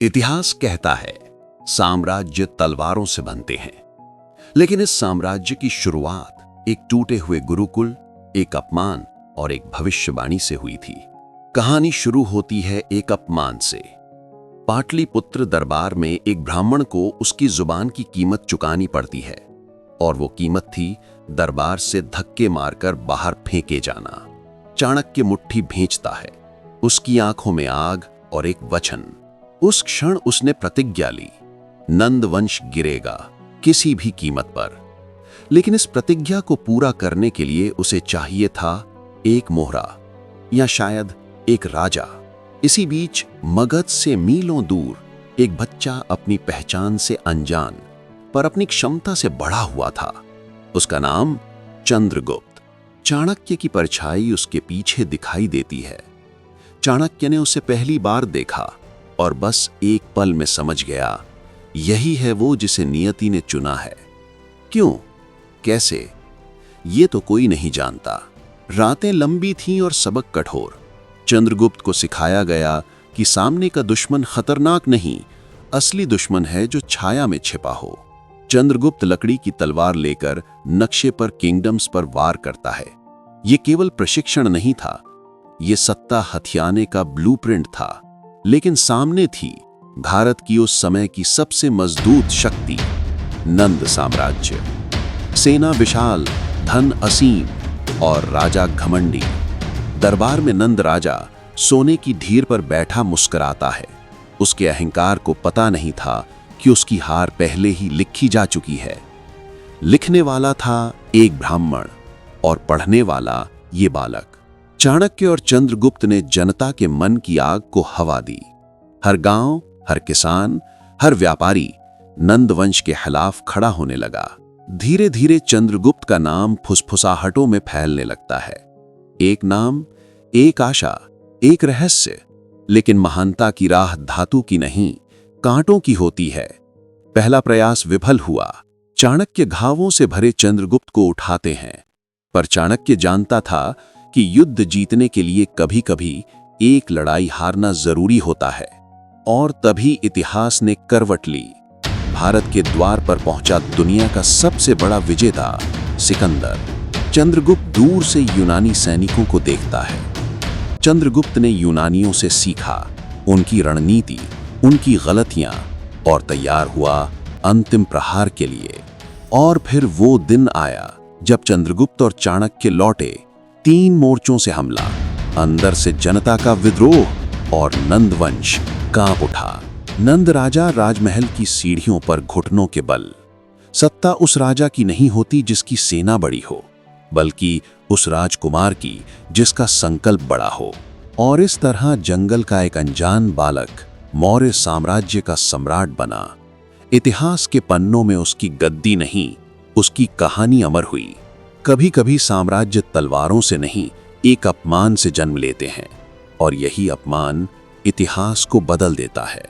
इतिहास कहता है साम्राज्य तलवारों से बनते हैं, लेकिन इस साम्राज्य की शुरुआत एक टूटे हुए गुरुकुल, एक अपमान और एक भविष्यवाणी से हुई थी। कहानी शुरू होती है एक अपमान से। पाटलिपुत्र दरबार में एक ब्राह्मण को उसकी जुबान की कीमत चुकानी पड़ती है, और वो कीमत थी दरबार से धक्के मारकर बाहर फेंके जाना। चाणक्य मुट्ठी भींचता है, उसकी आंखों में आग और एक वचन। उस क्षण उसने प्रतिज्ञा ली, नंद वंश गिरेगा किसी भी कीमत पर। लेकिन इस प्रतिज्ञा को पूरा करने के लिए उसे चाहिए था एक मोहरा, या शायद एक राजा। इसी बीच मगध से मीलों दूर एक बच्चा अपनी पहचान से अनजान पर अपनी क्षमता से बढ़ा हुआ था। उसका नाम चंद्रगुप्त। चाणक्य की परछाई उसके पीछे दिखाई देती है। चाणक्य ने उसे पहली बार देखा और बस एक पल में समझ गया, यही है वो जिसे नियति ने चुना है। क्यों, कैसे, ये तो कोई नहीं जानता। रातें लंबी थीं और सबक कठोर। चंद्रगुप्त को सिखाया गया कि सामने का दुश्मन खतरनाक नहीं, असली दुश्मन है जो छाया में छिपा हो। चंद्रगुप्त लकड़ी की तलवार लेकर नक्शे पर किंगडम्स पर वार करता है। ये केवल प्रशिक्षण नहीं था, ये सत्ता हथियाने का ब्लूप्रिंट था। लेकिन सामने थी भारत की उस समय की सबसे मजबूत शक्ति, नंद साम्राज्य। सेना विशाल, धन असीम और राजा घमंडी। दरबार में नंद राजा सोने की ढीर पर बैठा मुस्कुराता है। उसके अहंकार को पता नहीं था कि उसकी हार पहले ही लिखी जा चुकी है। लिखने वाला था एक ब्राह्मण और पढ़ने वाला ये बालक। चाणक्य और चंद्रगुप्त ने जनता के मन की आग को हवा दी। हर गांव, हर किसान, हर व्यापारी नंद वंश के खिलाफ खड़ा होने लगा। धीरे धीरे चंद्रगुप्त का नाम फुसफुसाहटों में फैलने लगता है। एक नाम, एक आशा, एक रहस्य। लेकिन महानता की राह धातु की नहीं, कांटों की होती है। पहला प्रयास विफल हुआ। चाणक्य घावों से भरे चंद्रगुप्त को उठाते हैं, पर चाणक्य जानता था कि युद्ध जीतने के लिए कभी कभी एक लड़ाई हारना जरूरी होता है। और तभी इतिहास ने करवट ली। भारत के द्वार पर पहुंचा दुनिया का सबसे बड़ा विजेता सिकंदर। चंद्रगुप्त दूर से यूनानी सैनिकों को देखता है। चंद्रगुप्त ने यूनानियों से सीखा, उनकी रणनीति, उनकी गलतियां, और तैयार हुआ अंतिम प्रहार के लिए। और फिर वो दिन आया जब चंद्रगुप्त और चाणक्य लौटे। 3 मोर्चों से हमला, अंदर से जनता का विद्रोह, और नंद वंश कांप उठा। नंद राजा राजमहल की सीढ़ियों पर घुटनों के बल। सत्ता उस राजा की नहीं होती जिसकी सेना बड़ी हो, बल्कि उस राजकुमार की जिसका संकल्प बड़ा हो। और इस तरह जंगल का एक अनजान बालक मौर्य साम्राज्य का सम्राट बना। इतिहास के पन्नों में उसकी गद्दी नहीं, उसकी कहानी अमर हुई। कभी कभी साम्राज्य तलवारों से नहीं, एक अपमान से जन्म लेते हैं, और यही अपमान इतिहास को बदल देता है।